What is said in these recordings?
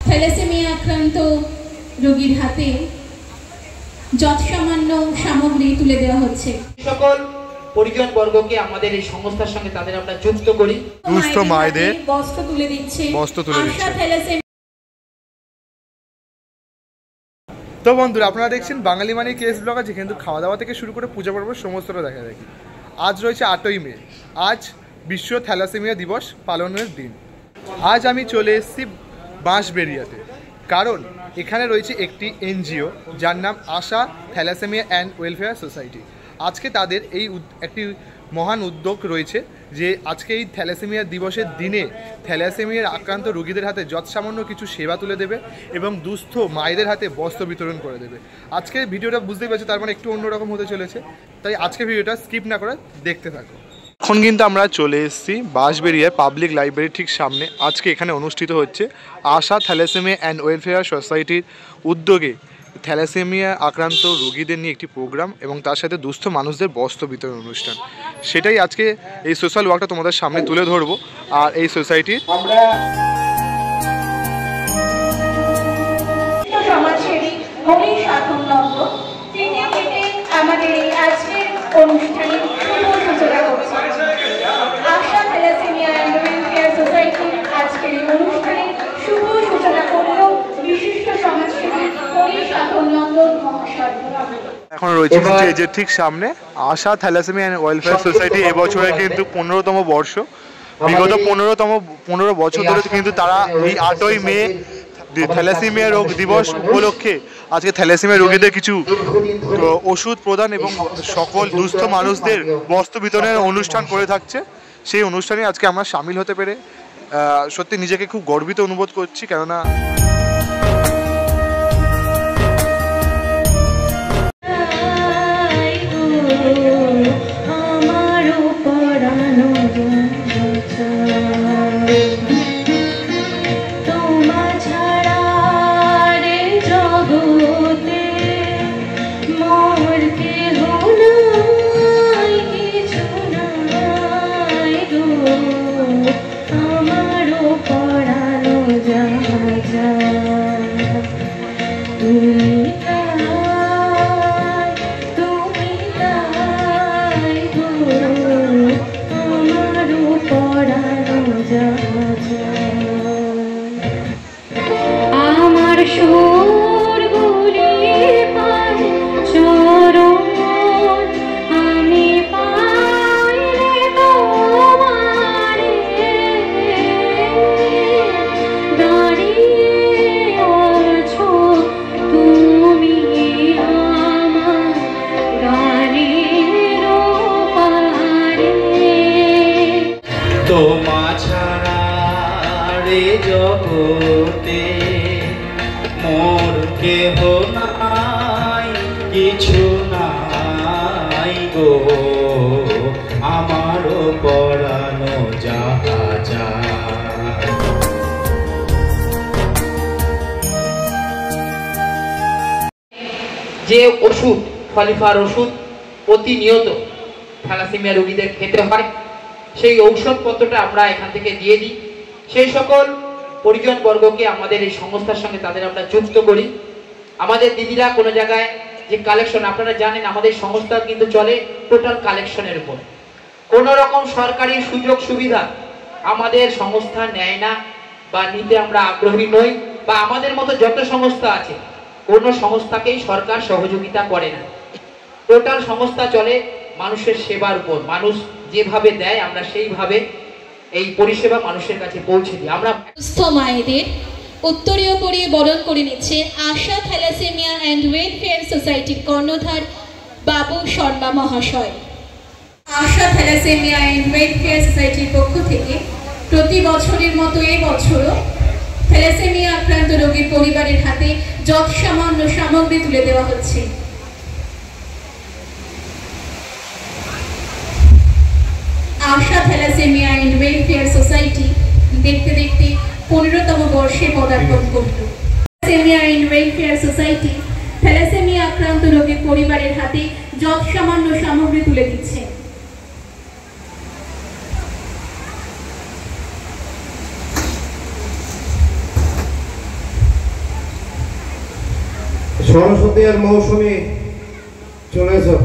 Thalassaemia আক্রান্ত রোগীর হাতে যৎসামান্য সামগ্রী তুলে দেওয়া হচ্ছে। সকল পরিজন বর্গকে আমাদের এই সংস্থার সঙ্গে তাদের আমরা যুক্ত করি। দুস্থ মায়েদের বস্ত্র তুলে দিচ্ছে আশা থ্যালাসেমিয়া। তো বন্ধুরা, আপনারা দেখছেন বাঙালি মানে কেস ব্লগ। আছে কিন্তু খাওয়া দাওয়া থেকে শুরু করে পূজা পর্ব সমস্তটা দেখা দেখি। আজ রয়েছে 8ই মে, আজ বিশ্ব থ্যালাসেমিয়া দিবস পালনের দিন। আজ আমি চলে এসেছি বাঁশবেড়িয়াতে, কারণ এখানে রয়েছে একটি এনজিও যার নাম আশা থ্যালাসেমিয়া অ্যান্ড ওয়েলফেয়ার সোসাইটি। আজকে তাদের এই একটি মহান উদ্যোগ রয়েছে যে আজকে এই থ্যালাসেমিয়া দিবসের দিনে থ্যালাসেমিয়ার আক্রান্ত রোগীদের হাতে যৎসামান্য কিছু সেবা তুলে দেবে এবং দুস্থ মায়েদের হাতে বস্ত্র বিতরণ করে দেবে। আজকের ভিডিওটা বুঝতেই পারছো, তার মানে একটু অন্যরকম হতে চলেছে, তাই আজকের ভিডিওটা স্কিপ না করে দেখতে থাকো। এখন কিন্তু আমরা চলে এসেছি বাঁশবেড়িয়ার পাবলিক লাইব্রেরির ঠিক সামনে। আজকে এখানে অনুষ্ঠিত হচ্ছে আশা থ্যালাসেমিয়া অ্যান্ড ওয়েলফেয়ার সোসাইটির উদ্যোগে থ্যালাসেমিয়া আক্রান্ত রোগীদের নিয়ে একটি প্রোগ্রাম এবং তার সাথে দুস্থ মানুষদের বস্ত্র বিতরণ অনুষ্ঠান। সেটাই আজকে এই সোশ্যাল ওয়ার্কটা তোমাদের সামনে তুলে ধরবো। আর এই সোসাইটির সমাজসেবী হরিশ সাধননন্দ তিনি আমাদের এই আজকের অনুষ্ঠানের শুভ সূচনা করছেন। আশা থ্যালাসেমিয়া অ্যান্ড ওয়েলফেয়ার সোসাইটি আজকের এই অনুষ্ঠানের শুভ সূচনা করল বিশিষ্ট সমাজসেবী হরিশ সাধননন্দ মহাশয়। এখন রয়েছে স্টেজের ঠিক সামনে আশা থ্যালাসেমিয়া অ্যান্ড ওয়েলফেয়ার সোসাইটি। এবছরে কিন্তু 15তম বর্ষ। বিগত 15 বছর ধরে কিন্তু তারা এই 8ই মে থ্যালাসেমিয়া রোগ দিবস উপলক্ষে আজকে থ্যালাসেমিয়া রোগীদের কিছু ওষুধ প্রদান এবং সকল দুস্থ মানুষদের বস্ত্র বিতরণের অনুষ্ঠান করে থাকছে। সেই অনুষ্ঠানে আজকে আমরা সামিল হতে পেরে সত্যি নিজেকে খুব গর্বিত অনুভব করছি, কেননা জগতে মোর কেহ নাই, কিছু নাই গো, আমারও পরানো যাহা যায়। যে ওষুধ খলিফার ওষুধ প্রতিনিয়ত থ্যালাসেমিয়া রোগীদের খেতে হয়, সেই ঔষধপত্রটা আমরা এখান থেকে দিয়ে দিই। সেই সকল পরিজন বর্গকে আমাদের এই সংস্থার সঙ্গে তাদের আমরা যুক্ত করি। আমাদের দিদিরা কোনো জায়গায় যে কালেকশন, আপনারা জানেন আমাদের সংস্থা কিন্তু চলে টোটাল কালেকশনের উপর। কোনো রকম সরকারি সুযোগ সুবিধা আমাদের সংস্থা নেয় না বা নিতে আমরা আগ্রহী নই, বা আমাদের মতো যত সংস্থা আছে কোনো সংস্থাকেই সরকার সহযোগিতা করে না। টোটাল সংস্থা চলে মানুষের সেবার উপর। মানুষ যেভাবে দেয় আমরা সেইভাবে এই পরিষেবা মানুষের কাছে পৌঁছে দিই। আমরা সুস্থ মায়েদের উত্তরীয় পরিয়ে বরণ করে নিচ্ছে আশা থ্যালাসেমিয়া অ্যান্ড ওয়েলফেয়ার সোসাইটির কর্ণধার বাবু শর্মা মহাশয়। আশা থ্যালাসেমিয়া অ্যান্ড ওয়েলফেয়ার সোসাইটির পক্ষ থেকে প্রতি বছরের মতো এই বছরও থ্যালাসেমিয়া আক্রান্ত রোগীর পরিবারের হাতে যৎসামান্য সামগ্রী তুলে দেওয়া হচ্ছে। Asha thalassemia and welfare society দেখতে দেখতে 15তম বর্ষে পদার্পণ করল। Thalassemia and welfare society thalassemia আক্রান্ত রোগীর পরিবারের হাতে যৎসামান্য সামগ্রী তুলে দিচ্ছে। সরস্বতী আর মৌসুমী চলে এসো।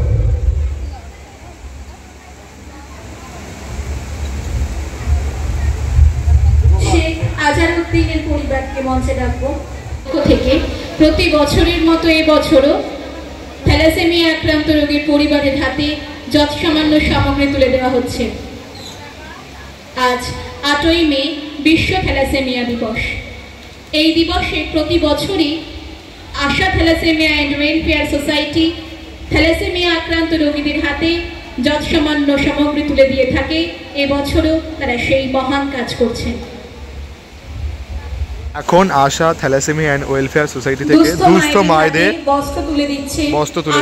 শেখ আজহারউদ্দিনের পরিবারকে মঞ্চে ডাকবো। থেকে প্রতি বছরের মতো এবছরও থ্যালাসেমিয়া আক্রান্ত রোগীর পরিবারের হাতে যৎসামান্য সামগ্রী তুলে দেওয়া হচ্ছে। আজ 8ই মে বিশ্ব থ্যালাসেমিয়া দিবস। এই দিবসে প্রতি বছরই Asha thalassemia and welfare society thalassemia আক্রান্ত রোগীদের হাতে যৎসামান্য সামগ্রী তুলে দিয়ে থাকে। এবছরও তারা সেই মহান কাজ করছেন। এখন আশা থ্যালাসেমিয়া অ্যান্ড ওয়েলফেয়ার সোসাইটি থেকে দুস্থ মায়েদের বস্ত্র তুলে দিচ্ছে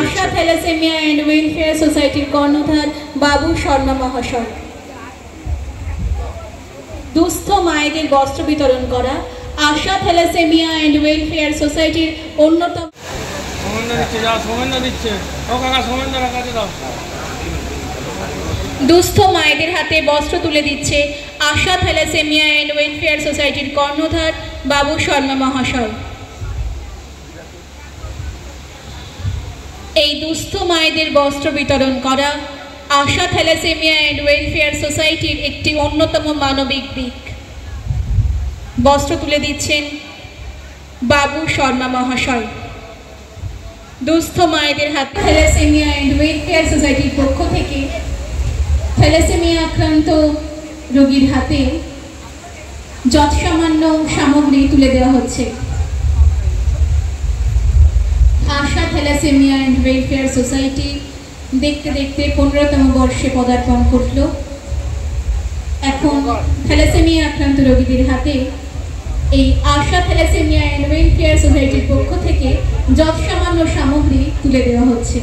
আশা থ্যালাসেমিয়া অ্যান্ড ওয়েলফেয়ার সোসাইটির কর্ণধার বাবু শর্মা মহাশয়। দুস্থ মায়েদের বস্ত্র বিতরণ করা আশা থ্যালাসেমিয়া অ্যান্ড ওয়েলফেয়ার সোসাইটির অন্যতম। দুস্থ মায়েদের হাতে বস্ত্র তুলে দিচ্ছে আশা থ্যালাসেমিয়া অ্যান্ড ওয়েলফেয়ার সোসাইটির কর্ণধার বাবু শর্মা মহাশয়। এই দুস্থ মায়েদের বস্ত্র বিতরণ করা আশা থ্যালাসেমিয়া অ্যান্ড ওয়েলফেয়ার সোসাইটির একটি অন্যতম মানবিক দিক। বস্ত্র তুলে দিচ্ছেন বাবু শর্মা মহাশয়। দুস্থ মায়েদের হাতে থ্যালাসেমিয়া অ্যান্ড ওয়েলফেয়ার সোসাইটির পক্ষ থেকে থ্যালাসেমিয়া আক্রান্ত রোগীর হাতে যৎসামান্য সামগ্রী তুলে দেওয়া হচ্ছে। Asha thalassemia and welfare society দেখতে দেখতে 15তম বর্ষে পদার্পণ করল। এখন থ্যালাসেমিয়া আক্রান্ত রোগীদের হাতে এই আশা থ্যালাসেমিয়া অ্যান্ড ওয়েলফেয়ার সোসাইটির পক্ষ থেকে যৎসামান্য সামগ্রী তুলে দেওয়া হচ্ছে।